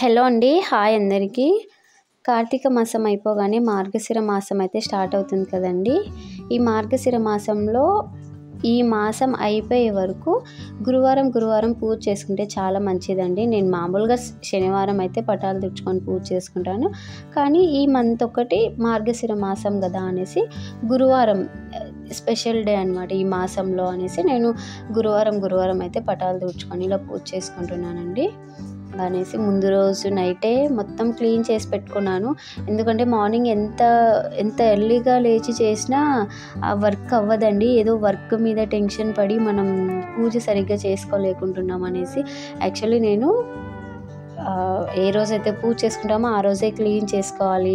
Hello అండి, hi అందరికీ. కార్తీక మాసం అయిపోగానే మార్గశిర మాసం అయితే స్టార్ట్ అవుతుంది కదండి. ఈ మార్గశిర మాసంలో ఈ మాసం అయిపోయే వరకు గురువారం పూజ చేసుకుంటే చాలా మంచిదండి. నేను మామూలుగా శనివారం అయితే పటాలు తుడుచుకొని పూజ చేసుకుంటాను. కానీ ఈ మంత్ ఒకటి మార్గశిర మాసం కదా అనేసి గురువారం స్పెషల్ డే అనమాట ఈ మాసంలో అనేసి నేను గురువారం అయితే పటాలు తుడుచుకొని ఇలా పూజ చేసుకుంటున్నానండి. అనేసి ముందు రోజు నైటే మొత్తం క్లీన్ చేసి పెట్టుకున్నాను. ఎందుకంటే మార్నింగ్ ఎంత ఎర్లీగా లేచి చేసినా ఆ వర్క్ అవ్వదండి. ఏదో వర్క్ మీద టెన్షన్ పడి మనం పూజ సరిగ్గా చేసుకోలేకుంటున్నాం అనేసి యాక్చువల్లీ నేను ఏ రోజైతే పూజ చేసుకుంటామో ఆ రోజే క్లీన్ చేసుకోవాలి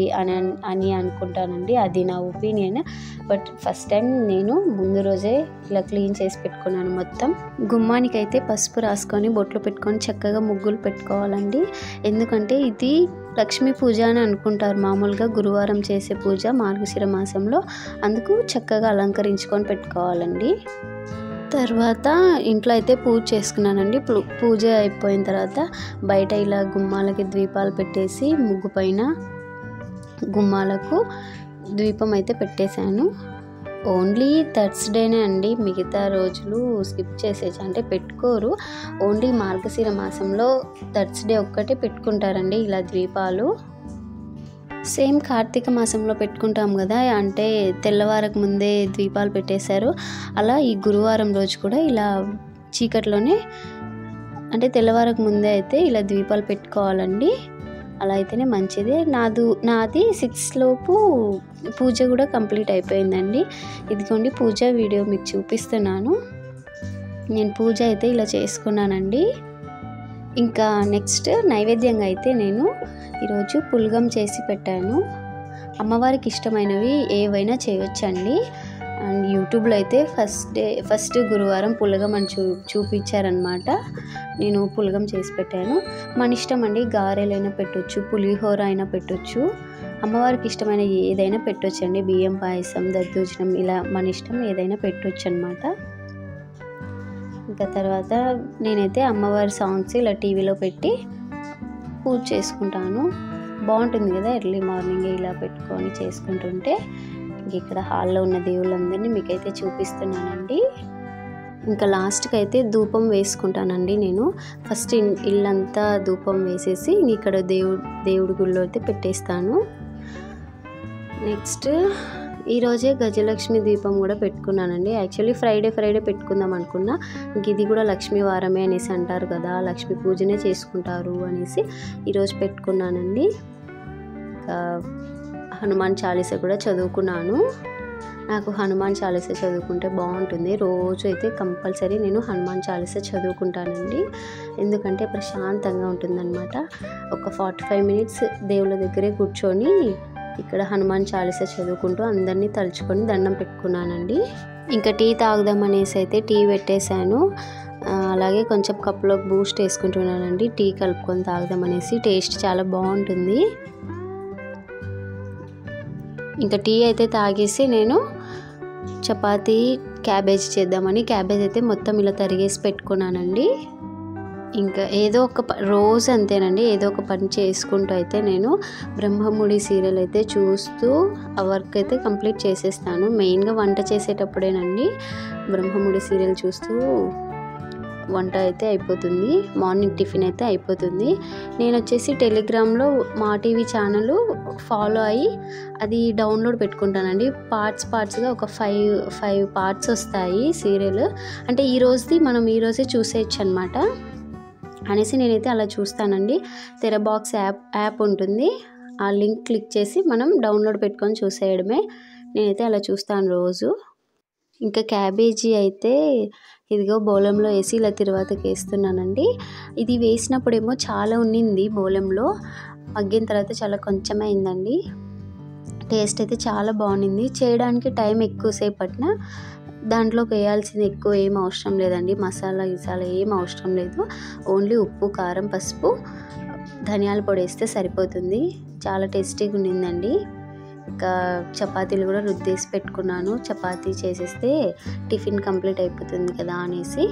అని అనుకుంటానండి. అది నా ఒపీనియన్. బట్ ఫస్ట్ టైం నేను ముందు రోజే ఇలా క్లీన్ చేసి పెట్టుకున్నాను. మొత్తం గుమ్మానికి అయితే పసుపు రాసుకొని బొట్లు పెట్టుకొని చక్కగా ముగ్గులు పెట్టుకోవాలండి. ఎందుకంటే ఇది లక్ష్మీ పూజ అని అనుకుంటారు మామూలుగా గురువారం చేసే పూజ మార్గశిర మాసంలో. అందుకు చక్కగా అలంకరించుకొని పెట్టుకోవాలండి. తర్వాత ఇంట్లో అయితే పూజ చేసుకున్నానండి. పూజ అయిపోయిన తర్వాత బయట ఇలా గుమ్మాలకి దీపాలు పెట్టేసి ముగ్గు పైన గుమ్మాలకు దీపం అయితే పెట్టేశాను. ఓన్లీ థర్స్డేనే అండి, మిగతా రోజులు స్కిప్ చేసేసి అంటే పెట్టుకోరు. ఓన్లీ మార్గశిర మాసంలో థర్స్డే ఒక్కటే పెట్టుకుంటారండి ఇలా దీపాలు. సేమ్ కార్తీక మాసంలో పెట్టుకుంటాం కదా, అంటే తెల్లవారకు ముందే దీపాలు పెట్టేశారు. అలా ఈ గురువారం రోజు కూడా ఇలా చీకట్లోనే అంటే తెల్లవారకు ముందే అయితే ఇలా దీపాలు పెట్టుకోవాలండి. అలా అయితేనే మంచిది. నాది 6 లోపు పూజ కూడా కంప్లీట్ అయిపోయిందండి. ఇదిగోండి పూజ వీడియో మీకు చూపిస్తున్నాను. నేను పూజ అయితే ఇలా చేసుకున్నానండి. ఇంకా నెక్స్ట్ నైవేద్యంగా అయితే నేను ఈరోజు పులగం చేసి పెట్టాను. అమ్మవారికి ఇష్టమైనవి ఏవైనా చేయొచ్చండి. అండ్ యూట్యూబ్లో అయితే ఫస్ట్ గురువారం పులగం అని చూపించారనమాట. నేను పులగం చేసి పెట్టాను. మన ఇష్టం అండి, గారెలైనా పెట్టొచ్చు, పులిహోర అయినా పెట్టొచ్చు, అమ్మవారికి ఇష్టమైన ఏదైనా పెట్టొచ్చండి. బియ్యం పాయసం, దద్దోజనం ఇలా మన ఇష్టం ఏదైనా పెట్టొచ్చు అనమాట. ఇంకా తర్వాత నేనైతే అమ్మవారి సాంగ్స్ ఇలా టీవీలో పెట్టి పూజ చేసుకుంటాను. బాగుంటుంది కదా ఎర్లీ మార్నింగ్ ఇలా పెట్టుకొని చేసుకుంటుంటే. ఇక్కడ హాల్లో ఉన్న దేవుళ్ళందరినీ మీకైతే చూపిస్తున్నానండి. ఇంకా లాస్ట్కి అయితే ధూపం వేసుకుంటానండి. నేను ఫస్ట్ ఇల్లంతా ధూపం వేసేసి ఇక్కడ దేవుడి గుళ్ళో అయితే పెట్టేస్తాను. నెక్స్ట్ ఈరోజే గజలక్ష్మి దీపం కూడా పెట్టుకున్నానండి. యాక్చువల్లీ ఫ్రైడే పెట్టుకుందాం అనుకున్నా. ఇంక ఇది కూడా లక్ష్మీ వారమే అనేసి అంటారు కదా, లక్ష్మీ పూజనే చేసుకుంటారు అనేసి ఈరోజు పెట్టుకున్నానండి. హనుమాన్ చాలీస కూడా చదువుకున్నాను. నాకు హనుమాన్ చాలీస చదువుకుంటే బాగుంటుంది. రోజు అయితే కంపల్సరీ నేను హనుమాన్ చాలీస చదువుకుంటానండి. ఎందుకంటే ప్రశాంతంగా ఉంటుందన్నమాట. ఒక 45 మినిట్స్ దేవుళ్ళ దగ్గరే కూర్చొని ఇక్కడ హనుమాన్ చాలీస చదువుకుంటూ అందరినీ తలుచుకొని దండం పెట్టుకున్నానండి. ఇంకా టీ తాగుదాం అనేసి అయితే టీ పెట్టేశాను. అలాగే కొంచెం కప్లోకి బూస్ట్ వేసుకుంటున్నానండి. టీ కలుపుకొని తాగుదాం అనేసి. టేస్ట్ చాలా బాగుంటుంది. ఇంకా టీ అయితే తాగేసి నేను చపాతీ క్యాబేజ్ చేద్దామని క్యాబేజ్ అయితే మొత్తం ఇలా తరిగేసి పెట్టుకున్నానండి. ఇంకా ఏదో ఒక రోజు అంతేనండి, ఏదో ఒక పని చేసుకుంటూ అయితే నేను బ్రహ్మముడి సీరియల్ అయితే చూస్తూ ఆ వర్క్ అయితే కంప్లీట్ చేసేస్తాను. మెయిన్గా వంట చేసేటప్పుడేనండి బ్రహ్మముడి సీరియల్ చూస్తూ వంట అయితే అయిపోతుంది. మార్నింగ్ టిఫిన్ అయితే అయిపోతుంది. నేను వచ్చేసి టెలిగ్రామ్లో మా టీవీ ఛానల్ ఫాలో అయ్యి అది డౌన్లోడ్ పెట్టుకుంటానండి. పార్ట్స్గా ఒక 5 పార్ట్స్ వస్తాయి సీరియల్. అంటే మనం ఈరోజే చూసేయచ్చు అనమాట అనేసి నేనైతే అలా చూస్తానండి. తెరబాక్స్ యాప్ ఉంటుంది. ఆ లింక్ క్లిక్ చేసి మనం డౌన్లోడ్ పెట్టుకొని చూసేయడమే. నేనైతే అలా చూస్తాను రోజు. ఇంకా క్యాబేజీ అయితే ఇదిగో బౌలంలో వేసి ఇలా తిరువాతకి వేస్తున్నానండి. ఇది వేసినప్పుడేమో చాలా ఉన్నింది బౌలంలో, మగ్గిన తర్వాత చాలా కొంచెం అయిందండి. టేస్ట్ అయితే చాలా బాగుంది. చేయడానికి టైం ఎక్కువసేపు పట్టినా దాంట్లోకి వేయాల్సింది ఎక్కువ ఏం అవసరం లేదండి. మసాలా ఏం అవసరం లేదు. ఓన్లీ ఉప్పు, కారం, పసుపు, ధనియాల పొడి వేస్తే సరిపోతుంది. చాలా టేస్టీగా ఉండిందండి. ఇంకా చపాతీలు కూడా రుద్దేసి పెట్టుకున్నాను. చపాతీ చేసేస్తే టిఫిన్ కంప్లీట్ అయిపోతుంది కదా అనేసి.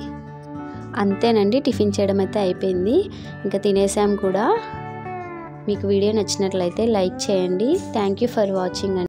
అంతేనండి, టిఫిన్ చేయడం అయితే అయిపోయింది. ఇంకా తినేసాం కూడా. మీకు వీడియో నచ్చినట్లయితే లైక్ చేయండి. థ్యాంక్ యూ ఫర్ వాచింగ్ అండి.